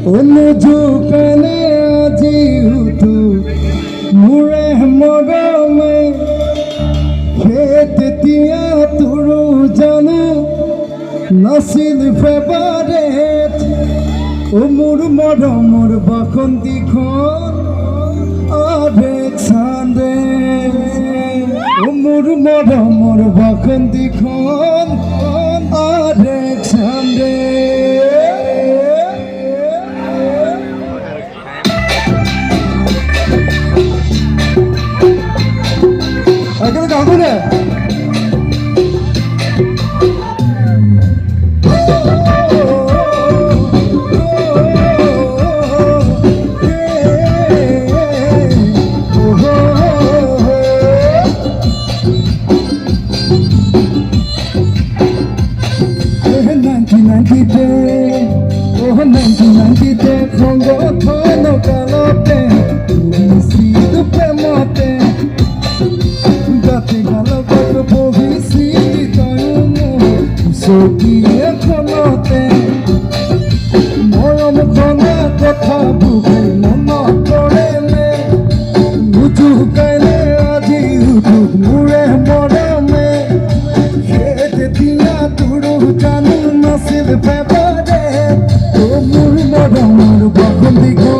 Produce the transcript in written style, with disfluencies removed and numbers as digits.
অনুযোগনে আজি উঠো মোৰে মৰমে সেই তেতিয়া তোৰো জানো নাছিল ফেভাৰেট মোৰ মৰমৰ বাসন্তীখন আলেকজাণ্ডে মোৰ মৰমৰ বাসন্তীখন আলেকজাণ্ডে এখানে গাবো না মৰম খনা কথা বুকে মনত পৰেলে উজুকাইলে আজি উঠোক মোৰে মৰমে সেই তেতিয়া তোৰো জানো নাছিল ফেভাৰেট মোৰ মৰমৰ বাসন্তীখন